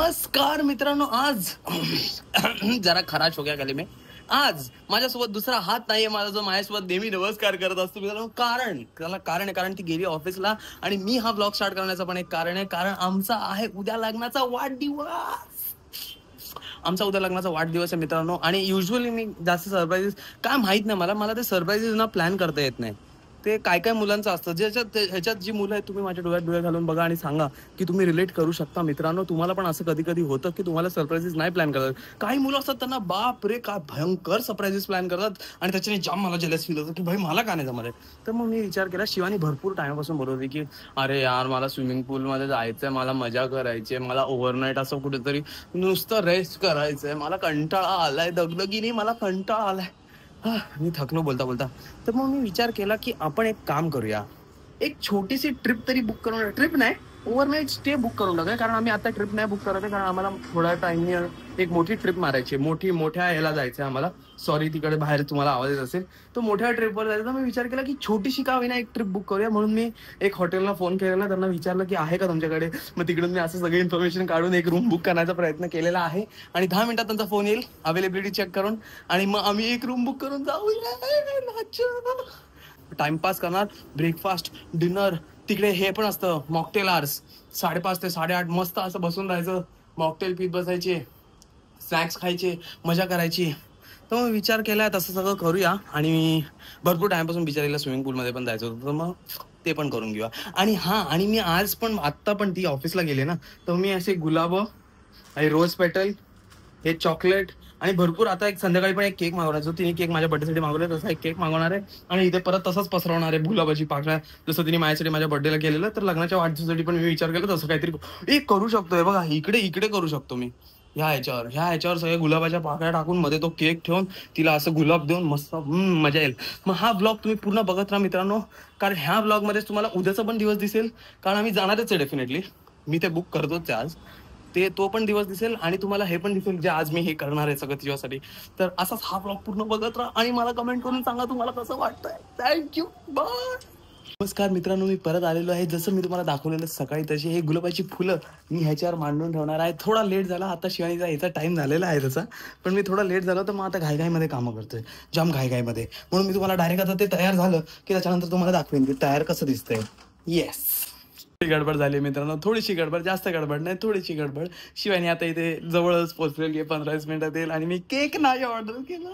नमस्कार मित्रांनो, आज जरा खराश हो गया गले में. आज माझ्यासोबत दुसरा हात नाहीये माझा जो माझ्यासोबत नेहमी नमस्कार करत असतो मित्रांनो. कारण ती गेली ऑफिसला आणि मी हा ब्लॉग स्टार्ट करण्याचं पण एक कारण आहे. कारण आमचा आहे उद्या लग्नाचा वाढदिवस आहे मित्रांनो. आणि युजली मी जास्त सरप्राईजेस काय माहित नाही, मला ते सरप्राईजेस ना प्लॅन करता येत नाही. ते काय काय मुलांचं असतं ह्याच्यात जी मुलं आहेत, तुम्ही माझ्या डोळ्यात डोळे घालून बघा आणि सांगा की तुम्ही रिलेट करू शकता मित्रांनो. तुम्हाला पण असं कधी कधी होतं की तुम्हाला सरप्राईजेस नाही प्लॅन करतात. काही मुलं असतात त्यांना बाप रे काय भयंकर सरप्राईजेस प्लॅन करतात आणि त्याच्याने जाम मला जेलस फील होतं की भाई मला का नाही जमत. तर मग मी विचार केला, शिवानी भरपूर टाइमपासून बोलवते की अरे यार मला स्विमिंग पूलमध्ये जायचंय, मला मजा करायची आहे, मला ओव्हरनाईट असं कुठेतरी नुसतं रेस्ट करायचंय, मला कंटाळा आलाय, दगदगीने मला कंटाळा आलाय, मी थकलो बोलता बोलता. तर मग मी विचार केला की आपण एक काम करूया, एक छोटीशी ट्रिप तरी बुक करून, ट्रिप नाही ओव्हरनाईट स्टे बुक करून टाकूया. कारण आम्ही आता ट्रिप नाही बुक करत आहे, कारण आम्हाला थोड्या टाइमने एक मोठी ट्रिप मारायची, मोठ्या याला जायचं आहे आम्हाला. सॉरी तिकडे बाहेर तुम्हाला आवाज येत असेल. तर मोठ्या ट्रिपवर जायचं. तर मी विचार केला की छोटीशी का होईना एक ट्रिप बुक करूया. म्हणून मी एक हॉटेलला फोन केलेला, त्यांना विचारलं की आहे का तुमच्याकडे. मग तिकडून मी असं सगळी इन्फॉर्मेशन काढून एक रूम बुक करण्याचा प्रयत्न केलेला आहे आणि 10 मिनिटात त्यांचा फोन येईल अवेलेबिलिटी चेक करून आणि मग आम्ही एक रूम बुक करून जाऊया. टाइमपास करणार, ब्रेकफास्ट डिनर तिकडे हे पण असतं मॉकटेल आर्स 5:30 ते 8:30 मस्त असं बसून राहायचं, मॉकटेल पीत बसायचे, स्नॅक्स खायचे, मजा करायची. तर मग विचार केलाय तसं सगळं करूया. आणि भरपूर टाइमपासून बिचारीला स्विमिंग पूलमध्ये पण जायचं होतं, तर मग ते पण करून घेऊया. आणि मी आज पण आत्ता पण ती ऑफिसला गेले ना, तर मी असे गुलाब आणि रोज पेटल, हे चॉकलेट आणि भरपूर आता एक संध्याकाळी पण एक केक मागवणार. जो तिने केक माझ्या बर्थडेसाठी मागवलाय तसा एक केक मागवणार आहे आणि इथे परत तसंच पसरवणार आहे गुलाबाची पाकळ्या, जसं तिने माझ्यासाठी माझ्या बर्थडेला केलेलं. तर लग्नाच्या वाढदिवसासाठी पण मी विचार केला तसं काहीतरी एक करू शकतोय. बघा इकडे करू शकतो मी. ह्याच्यावर सगळ्या गुलाबाच्या पाकळ्या टाकून मध्ये तो केक ठेवून तिला असं गुलाब देऊन मस्त मजा येईल. मग हा ब्लॉग तुम्ही पूर्ण बघत राहा मित्रांनो, कारण ह्या ब्लॉगमध्ये तुम्हाला उद्याचा पण दिवस दिसेल, कारण आम्ही जाणारच आहे डेफिनेटली. मी ते बुक करतोच आहे आज. तो पण दिवस दिसेल आणि तुम्हाला हे पण दिसेल जे आज मी हे करणार आहे सगळं तुझ्यासाठी. तर असाच हा ब्लॉग पूर्ण बघत राहा आणि मला कमेंट करून सांगा तुम्हाला कसं वाटतंय. Thank you, bye. नमस्कार मित्रांनो, मी परत आलेलो आहे. जसं मी तुम्हाला दाखवलेलं सकाळी तशी हे गुलाबाची फुलं मी ह्याच्यावर मांडून ठेवणार आहे. थोडा लेट झाला, आता शिवानीचा याचा टाइम झालेला आहे तसा, पण मी थोडा लेट झाला तर मग आता घाईघाईमध्ये कामं करतोय, जाम घाईघाईमध्ये. म्हणून मी तुम्हाला डायरेक्ट आता ते तयार झालं की त्याच्यानंतर तुम्हाला दाखवेन की तयार कसं दिसतंय. येस, गडबड झाली मित्रांनो, थोडीशी गडबड, जास्त गडबड नाही, थोडीशी गडबड. शिवानी आता इथे जवळच पोहोचलेली आहे, 15-20 मिनिटात येईल. आणि मी केक नाही ऑर्डर केला,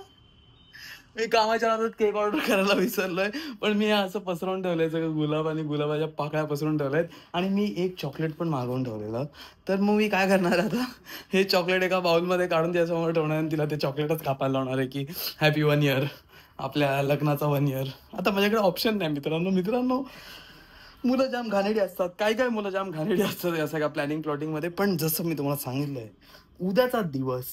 मी कामाच्या नादात केक ऑर्डर करायला विसरलोय. पण मी असं पसरवून ठेवलंय सगळं गुलाब आणि गुलाबाच्या पाकळ्या पसरून ठेवल्यात आणि मी एक चॉकलेट पण मागवून ठेवलेलं. तर मग मी काय करणार आता, हे चॉकलेट एका बाउलमध्ये काढून त्याच्यासमोर ठेवणार आणि तिला ते चॉकलेटच कापायला लावणार आहे की हॅपी 1 इयर, आपल्या लग्नाचा 1 इयर. आता माझ्याकडे ऑप्शन नाही मित्रांनो. मुलं जाम घाणेडी असतात, काय मुलं जाम घाणेडी असतात या सगळ्या प्लॅनिंग मध्ये. पण जसं मी तुम्हाला सांगितलंय, उद्याचा दिवस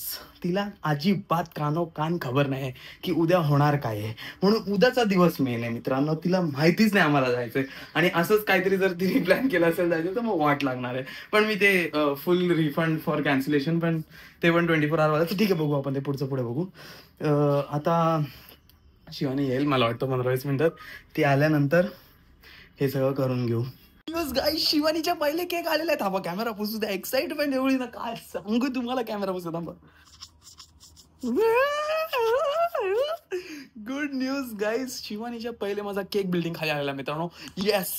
तिला अजिबात कान खबर नाही की उद्या होणार काय आहे. म्हणून उद्याचा दिवस मेन आहे मित्रांनो. तिला माहितीच नाही आम्हाला जायचंय आणि असंच काहीतरी जर तिने प्लॅन केलं असेल जायचं तर मग वाट लागणार आहे. पण मी ते फुल रिफंड फॉर कॅन्सलेशन पण ते पण 24 आवर तर ठीक आहे, बघू आपण ते पुढे बघू. आता शिवानी येईल मला वाटतं 15-20 मिनिटात. ती आल्यानंतर हे सगळं करून घेऊ. गाईस, शिवानीच्या पहिले केक आलेला आहे. थांबा कॅमेरा पुसू द्या, एक्साइटमेंट एवढी ना काय सांगू तुम्हाला. कॅमेरा पुसू थांबा. गुड न्यूज गाईस, शिवानीच्या पहिले माझा केक बिल्डिंग खाली आलेला मित्रांनो. येस,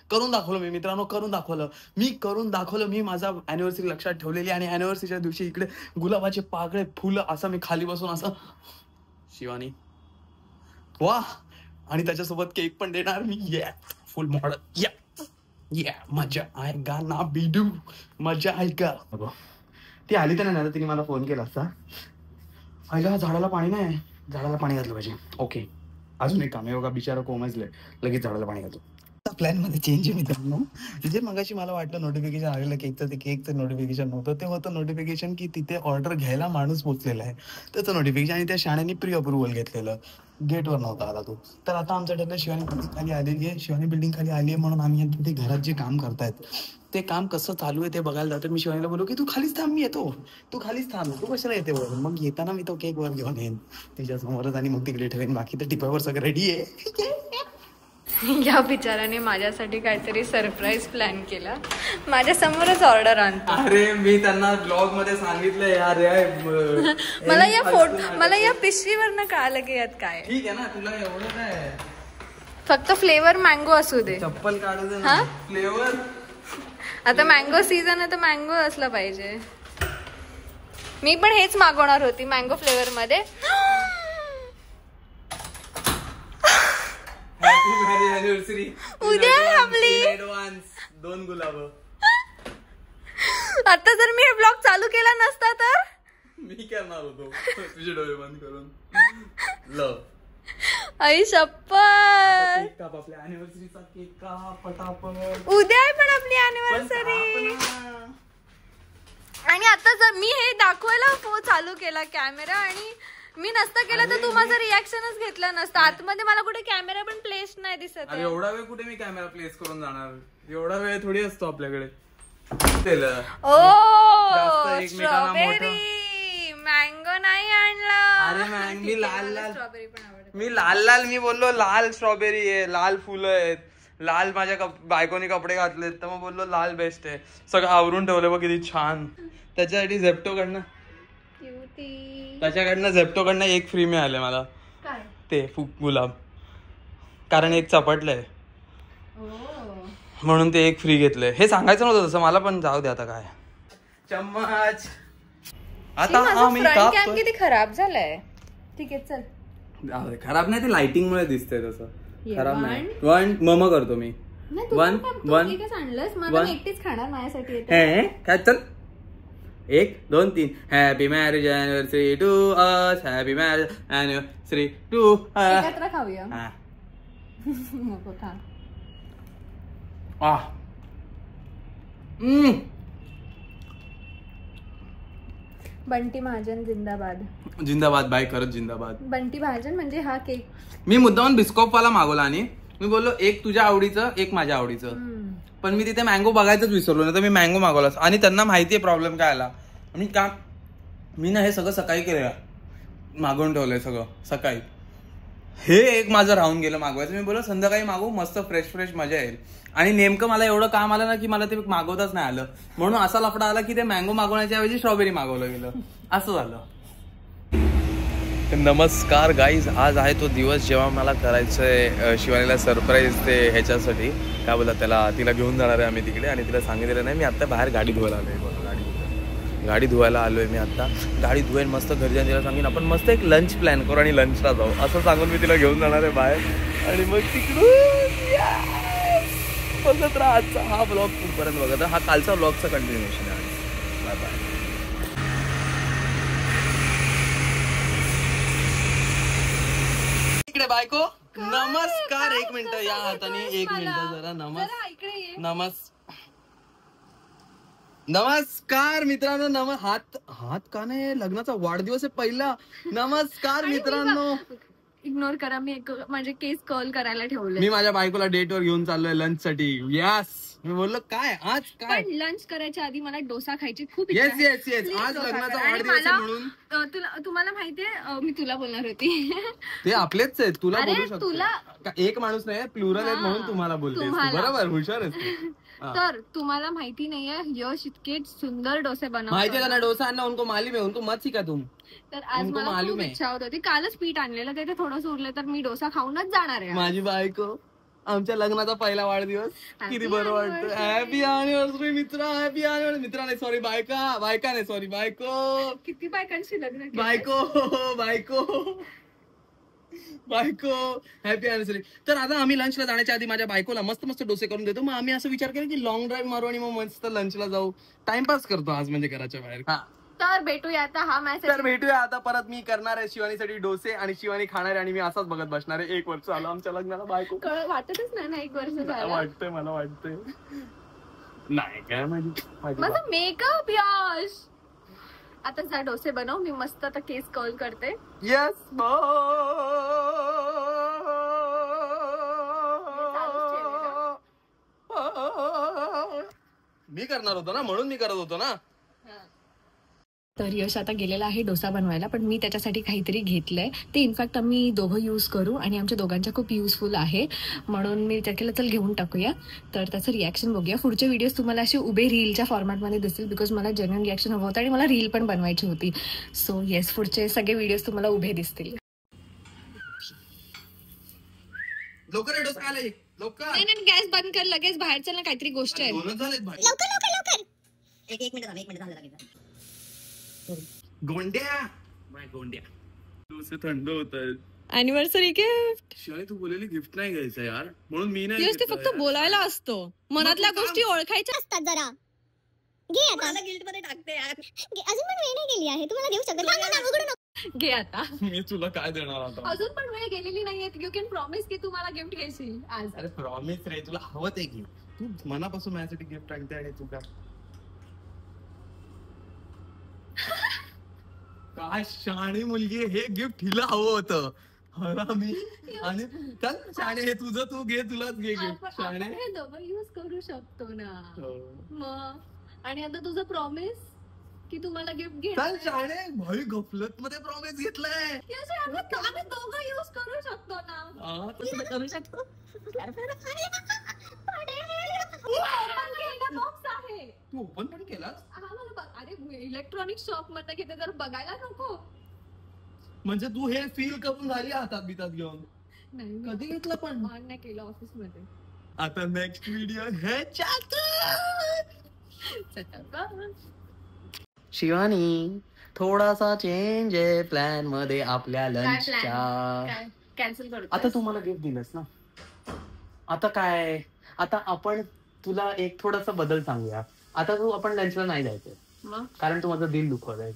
करून दाखवलं मी मित्रांनो, करून दाखवलं मी. माझा अॅनिव्हर्सरी लक्षात ठेवलेली आणि अॅनिव्हर्सरीच्या दिवशी इकडे गुलाबाचे पाकळे फुलं असं मी खाली बसून असं शिवानी वा, आणि त्याच्यासोबत केक पण देणार मी. फुल मॉडल या मजा आएगा ना बिडू, मजा आएगा. ती आली तर नाही ना, तिने मला फोन केला असता. आईला झाडाला पाणी नाही, झाडाला पाणी घातलं पाहिजे. ओके, अजून एक काम आहे बघा, बिचारा कोमजलंय, लगेच झाडाला पाणी घालतो. प्लॅन मध्ये चेंज आहे मित्रांनो. जे मगाशी मला वाटलं नोटिफिकेशन आलेलं केकचं, ते केकचं नोटिफिकेशन नव्हतं, ते होतं नोटिफिकेशन की तिथे ऑर्डर घ्यायला माणूस पोचलेला आहे त्याचं नोटिफिकेशन. आणि त्या शाळेने प्री अप्रुव्हल घेतलेलं, गेटवर नव्हता आला तो. तर आता आमचं ठरलं शिवानी बिल्डिंग खाली आलेली आहे, शिवानी बिल्डिंग खाली आली आहे म्हणून आम्ही ते घरात जे काम करतायत ते काम कसं चालू आहे ते बघायला जातो. मी शिवानीला बोलू की तू खालीच थांब, मी येतो, तू खालीच थांब, तू कशाला येते वर. मग येताना मी तो केक वर घेऊन येईन तिच्यासमोरच आणि मग तिकडे ठेवेन. बाकी तर टिपावर सगळं रेडी आहे. या बिचाराने माझ्यासाठी काहीतरी सरप्राईज प्लॅन केला. माझ्या समोरच ऑर्डर आणतो. अरे मी त्यांना ब्लॉग मध्ये सांगितलं यार. मला या पिशवीवरनं कळालं की यात काय. ठीक आहे ना, तुला एवढं काय, फक्त फ्लेवर मँगो असू दे. चप्पल काढू दे ना. फ्लेवर आता मँगो सीझन आहे तर मँगो असला पाहिजे. मी पण हेच मागवणार होती मँगो फ्लेवर मध्ये. उद्या आपली ऍडव्हान्स 2 गुलाब. आता जर मी हे ब्लॉग चालू केला नसता तर मी करणार होतो तुझे डोळे बंद करून. लव आई शपथ. केक काप, आपल्या अॅनिव्हर्सरीचा केक काप पटापट. उद्या आहे पण आपली अॅनिव्हर्सरी. आणि आता जर मी हे दाखवायला चालू केला कॅमेरा आणि मी नसता केला तर तू माझा रिॲक्शनच घेतला नसता. आतमध्ये मला कुठे कॅमेरा पण प्लेस नाही दिसत. अरे एवढा वेळ कुठे मी कॅमेरा प्लेस करून जाणार. एवढा वेळ थोडी असतो आपल्याकडे. ओ स्ट्रॉबेरी मँगो नाही आणला. अरे मी लाल लाल स्ट्रॉबेरी पण आवडते. मी लाल लाल मी बोललो लाल स्ट्रॉबेरी आहे, लाल फुलं आहेत, लाल माझ्या बायकोनी कपडे घातलेत तर मग बोललो लाल बेस्ट आहे. सगळं आवरून ठेवलं बघ किती छान. त्याच्यासाठी झेप्टो कडनं झेप्टोकडनं एक फ्री मिळाले मला. ते गुलाब, कारण एक चपटलंय म्हणून ते एक फ्री घेतलंय. हे सांगायचं नव्हतं तसं मला, पण जाऊ दे आता काय. चम्मच आता आम्ही कॅम किती खराब झालाय. ठीक आहे चल. खराब नाही, ते लाइटिंग मुळे दिसतंय तसं. खराब नाही. मम करतो मी. 1 1 एकटीच खाणार माझ्यासाठी. काय चल 1 2 3. Happy marriage anniversary to us. Happy marriage anniversary to. एकत्र खाऊया. नको खा. बंटी महाजन जिंदाबाद. जिंदाबाद बाय, खरंच जिंदाबाद. बंटी महाजन म्हणजे हा केक. मी मुद्दामून बिस्कॉप वाला मागवला आणि मी बोललो एक तुझ्या आवडीचं एक माझ्या आवडीचं. पण मी तिथे मँगो बघायचंच विसरलो, नाही तर मी मँगो मागवला. आणि त्यांना माहितीये प्रॉब्लेम काय आला. मी ना हे सगळं सकाळी केलं, मागवून ठेवलंय सगळं सकाळी. हे एक माझं राहून गेलं मागवायचं. मी बोललो संध्याकाळी मागवू, मस्त फ्रेश फ्रेश मजा येईल. आणि नेमकं मला एवढं काम आलं ना की मला ते मागवताच नाही आलं. म्हणून असा लफडा आला की ते मँगो मागवण्याच्या ऐवजी स्ट्रॉबेरी मागवलं गेलं. असं झालं. नमस्कार गाईज, आज आहे तो दिवस जेव्हा मला करायचंय शिवानीला सरप्राईज. ते ह्याच्यासाठी काय बोलतात त्याला, तिला घेऊन जाणार आहे आम्ही तिकडे. आणि तिला सांगितलेलं नाही. मी आता बाहेर गाडी धुवायला आलोय. गाडी धुवायला आलोय मी आता. गाडी धुवेन मस्त, घरच्या तिला सांगेन आपण मस्त एक लंच प्लॅन करू आणि लंचला जाऊ असं सांगून मी तिला घेऊन जाणार आहे बाहेर. आणि मग तिकडून बघत राहा आजचा हा ब्लॉग कुठपर्यंत बघत राहा. हा कालचा ब्लॉगचा कंटिन्युएशन आहे. Bye bye. इकडे बायको नमस्कार. 1 मिनिट या हाताने 1 मिनिट जरा नमस्कार मित्रांनो. हात का नाही, लग्नाचा वाढदिवस आहे पहिला. नमस्कार मित्रांनो. इग्नोर करा, मी माझे केस कर्ल करायला ठेवले. मी माझ्या बायकोला डेटवर घेऊन चाललोय लंच साठी. यस. मी बोललो काय आज काय, पण लंच करायच्या आधी मला डोसा खायची खूप इच्छा आहे. येस आज लग्नाचा वाढदिवस आहे म्हणून. तुम्हाला माहितीये मी तुला बोलणार होती. ते आपलेच आहेत, तुला बोलू शकतो. एक माणूस नाही, प्लुरल आहेत म्हणून तुम्हाला बोलते. बरोबर, हुशार आहेस. तर तुम्हाला माहिती नाहीये यश इतके सुंदर डोसे बनवतो. माहिती आहे ना, डोसा आणणं उनको मालूम है, उनको मत सिखा तुम. तर आज मला खूप इच्छा होत होती. कालच पीठ आणलेलं, ते थोडंसं उरलं तर मी डोसा खाऊनच जाणार आहे. माझी बायको, आमच्या लग्नाचा पहिला वाढदिवस, किती बरं वाटतं. हॅपी अॅनिव्हर्सरी मित्रा. हॅपी अॅनिव्हर्सरी मित्रा नाही, सॉरी बायका नाही, सॉरी बायको. किती बायकांशी लग्न. बायको हॅपी अॅनिव्हर्सरी. तर आता आम्ही लंचला जाण्याच्या आधी माझ्या बायकोला मस्त मस्त डोसे करून देतो. मग आम्ही असं विचार केला की लॉंग ड्राईव्ह मारू आणि मग मस्त लंचला जाऊ. टाइमपास करतो आज म्हणजे घराच्या बाहेर. तर भेटूया आता. हा मॅसेज तर भेटूया आता परत. मी करणार आहे शिवानीसाठी डोसे आणि शिवानी खाणार आहे आणि मी असाच बघत बसणार आहे. 1 वर्ष आलं आमच्या लग्नाला. बायको वाटतच नाही ना 1 वर्ष झालं. वाटतंय, मला वाटतंय. नाही काय माझा मेकअप. यश आता जा डोसे बनव, मी मस्त आता केस कर्ल करते. येस. मी करणार होतो ना, म्हणून मी करत होतो ना. तर यश आता गेलेला आहे डोसा बनवायला, पण मी त्याच्यासाठी काहीतरी घेतलंय. ते इनफॅक्ट आम्ही दोघं यूज करू आणि आमच्या दोघांच्या खूप युजफुल आहे, म्हणून मी विचार केला चल घेऊन टाकूया. तर त्याचं रिॲक्शन बघूया. पुढचे व्हिडिओज तुम्हाला असे उभे रीलच्या फॉर्मॅटमध्ये दिसतील, बिकॉज मला जेन्युइन रिॲक्शन हवं होतं आणि मला रील पण बनवायची होती. सो येस, पुढचे सगळे व्हिडिओज तुम्हाला उभे दिसतील. लवकर डोसा खायला ये. लवकर. नाही गॅस बंद कर, लगेच बाहेर चल ना, काहीतरी गोष्ट आहे. दोनच झालेत भाई. लवकर एक मिनिट झालं लगेच. गोंड्या माय गोंड्या. डोसे थंड होतात. Anniversary gift. शिवाय तू बोललेली गिफ्ट नाही घ्यायचं यार, म्हणून मी नाही यश, ते घेतलं फक्त यार. बोलायला असतो, मनातल्या गोष्टी ओळखायच्या असतात जरा. घे आता. मला गिल्ट मध्ये टाकते यार. अजून पण वेळ नाही गेली आहे, तुम्हाला देऊ शकत नाही. उघडू नको. घे आता. मी तुला काय देणार आता. अजून पण वेळ गेलेली नाहीये. यू कॅन प्रॉमिस की तू मला गिफ्ट घेशील आज. अरे प्रॉमिस रे, तुला हवं ते घे. तू मनापासून माझ्यासाठी गिफ्ट आणते आणि तू काय शहाणी मुलगी, हे गिफ्ट हिला हवं होतं. मी आणि चल शाणे, हे तुझं तू घे, तुलाच घे गिफ्ट. शाणे हे दोघं यूज करू शकतो ना. हो. मग आणि आता तुझं प्रॉमिस की तू मला गिफ्ट घे. चल शाणे, भाई गफलत मध्ये प्रॉमिस घेतलाय. आम्ही दोघं यूज करू शकतो ना. तसं करू शकतो. बॉक्स आहे. तू ओपन पण केलास अरे इलेक्ट्रॉनिक शॉप मध्ये घेते तर बघायला नको. म्हणजे तू हे फील करून झाली हातात बितात घेऊन. नाही, कधी घेतलं पण नाही केलं ऑफिस मध्ये. आता नेक्स्ट व्हिडिओ ह्याच्यात. शिवानी, थोडासा चेंज आहे प्लॅन मध्ये आपल्या लंचच्या. कॅन्सल करतो. आता तू मला गिफ्ट दिलंस ना, आता काय, आता आपण तुला एक थोडासा बदल सांगूया. आता तू आपण लंचला नाही जायचंय, कारण तू माझं दिल दुखवत आहे.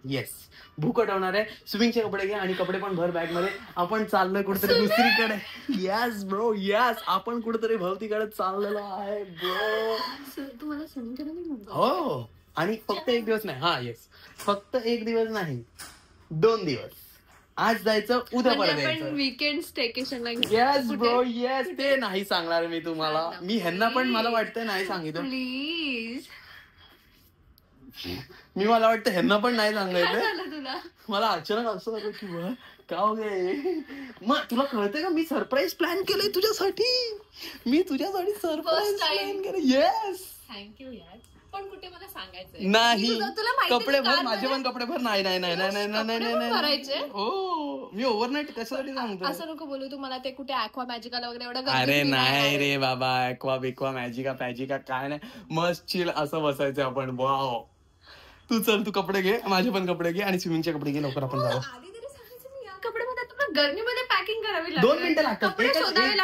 येस, भूक हटवणार आहे. स्विमिंगचे कपडे घे आणि कपडे पण भर बॅग मध्ये. आपण चाललोय कुठेतरी दुसरीकडे. येस ब्रो, येस, आपण कुठेतरी भवतीकडे चाललेलो आहे ब्रो. तू मला स्विमिंग हो, आणि फक्त एक दिवस नाही. हा येस, फक्त एक दिवस नाही, 2 दिवस. आज जायचं, उद्या परत यायचं. वीकेंड स्टेकेशनला. Yes bro, yes. ते नाही सांगणार मी तुम्हाला. मी ह्यांना पण मला वाटतं नाही सांगितलं. प्लीज. मला वाटतं ह्यांना पण नाही सांगायचं. तुला मला अचानक असं वाटलं की का वगैरे. मग तुला कळतंय का, मी सरप्राईज प्लॅन केलंय तुझ्यासाठी. मी तुझ्यासाठी सरप्राईज प्लॅन केलं. येस, थँक्यू यार. पण कुठे मला सांगायचं नाही. कपडे भर, माझे पण कपडे भर. नाही नाही नाही नाही नाही नाही नाही. हो, मी ओव्हरनाईट कशासाठी सांगतो. असं नको बोलू तू मला. ते कुठे ॲक्वा मॅजिकाला वगैरे एवढं. अरे नाही रे बाबा, ॲक्वा बिक्वा मॅजिका पॅजिका काय नाही. मस्त चिल असं बसायचं आपण. वाव. तू चल, तू कपडे घे, माझे पण कपडे घे आणि स्विमिंगचे कपडे घे. लवकर आपण जाऊ. कपड्यामध्ये तुला गरमीमध्ये पॅकिंग करावी लागेल. 2 मिनिटं लागतात.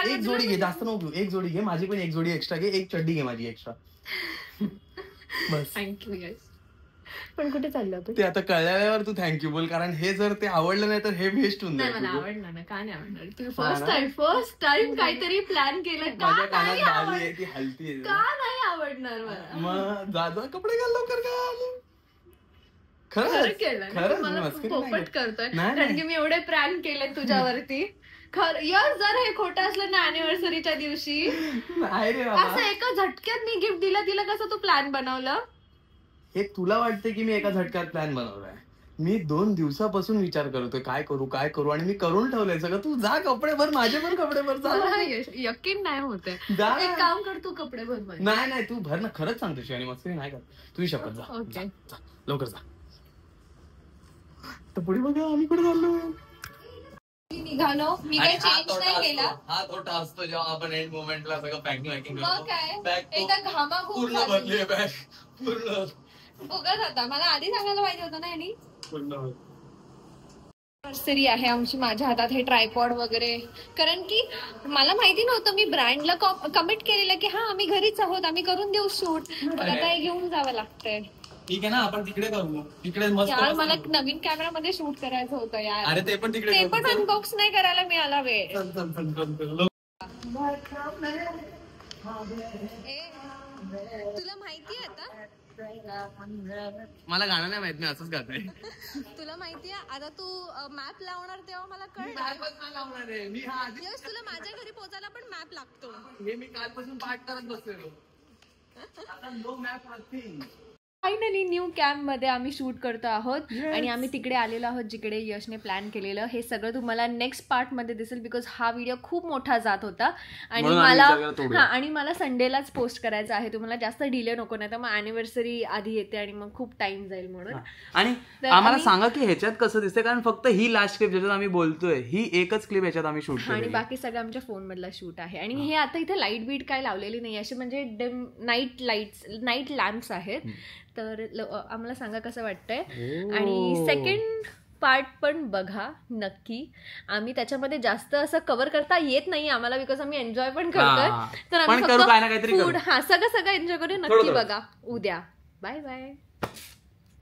एक जोडी घे, जास्त नको घेऊ. एक जोडी घे, माझी पण एक जोडी एक्स्ट्रा घे. एक चड्डी घे माझी एक्स्ट्रा. बस. थँक्यू गाईस. पण कुठे चाललं होतं ते आता कळल्यावर तू थँक्यू बोल, कारण हे जर ते आवडलं नाही तर हे वेस्ट होऊन नाही. मला जाईल. आवडणार ना, का नाही आवडणार. तू फर्स्ट टाइम काहीतरी प्लॅन केलं. माझ्या कानात बाली आहे, ती हलती का नाही आवडणार मला. मग जा कपडे घाल लवकर. काय खरं केलं मला पोपट करतोय, कारण की मी एवढे प्रॅन केले तुझ्यावरती. खरं जर हे खोटं असलं ना अॅनिव्हर्सरीच्या दिवशी, असं एका झटक्यात मी गिफ्ट दिलं. तिला कसं तू प्लॅन बनवलं. हे तुला वाटतं की मी एका झटक्यात प्लॅन बनवलाय. मी 2 दिवसापासून विचार करतोय काय करू आणि मी करून ठेवलंय सगळं. तू जा कपडे भर, माझे पण कपडे भर. यकीन नाही होते. एक काम कर, तू कपडे भर. नाही तू भर ना. खरंच सांगतो शिवानी, मस्करी नाही करत. तुझी शपथ. जा ओके, लवकर जा. तर पुढे बघा आम्ही कुठे चाललो. निघालो. मी काही चेंज नाही केला. हा तोटा असतो जेव्हा आपण एंड मोमेंटला सगळं पॅकिंग काय एकदा घामाघूम पूर्ण भरली आहे बॅग पूर्ण. बघत होता, मला आधी सांगायला पाहिजे होतं ना. आणि अॅनिव्हर्सरी आहे आमची. माझ्या हातात हे ट्रायपॉड वगैरे, कारण की मला माहिती नव्हतं. मी ब्रँडला कमिट केलेलं की हा आम्ही घरीच आहोत, आम्ही करून देऊ शूट. आता हे घेऊन जावं लागतंय. ठीक आहे ना, आपण तिकडे करू. तिकडे मस्त. यार मला नवीन कॅमेरा मध्ये शूट करायचं होतं यार. अरे ते पण तिकडे, ते पण अनबॉक्स नाही करायला मिळाला वेळ. तुला माहितीये आता, मला गाणं नाही माहित, मी असंच गातोय. तुला माहितीये आता तू मॅप लावणार तेव्हा मला कळलं. यश, तुला माझ्या घरी पोहोचायला पण मॅप लागतो. हे मी कालपासून पाठ करत बसलेलो. आता no map nothing. Finally new camp मध्ये आम्ही शूट करतो आहोत आणि आम्ही तिकडे आलेलो आहोत जिकडे यशने प्लॅन केलेलं. हे सगळं तुम्हाला नेक्स्ट पार्ट मध्ये दिसेल बिकॉज हा व्हिडिओ खूप मोठा जात होता आणि मला संडेलाच पोस्ट करायचा आहे. तुम्हाला जास्त डिले नको, नाही तर मग अॅनिव्हर्सरी आधी येते आणि मग खूप टाइम जाईल म्हणून. आणि आम्हाला सांगा की ह्याच्यात कसं दिसतंय, कारण फक्त ही लास्ट क्लिप ज्याच्यात आम्ही बोलतोय ही एकच क्लिप याच्यात आम्ही शूट आणि बाकी सगळं आमच्या फोन मधला शूट आहे. आणि हे आता इथे लाईट बीट काय लावलेली नाही, असे म्हणजे नाईट लॅम्प्स आहेत. तर आम्हाला सांगा कसं वाटतंय. आणि सेकंड पार्ट पण बघा नक्की. आम्ही त्याच्यामध्ये जास्त असं कव्हर करता येत नाही आम्हाला बिकॉज आम्ही एन्जॉय पण करतोय. तर आम्ही फक्त फूड सगळं एन्जॉय करू. नक्की बघा उद्या. Bye bye.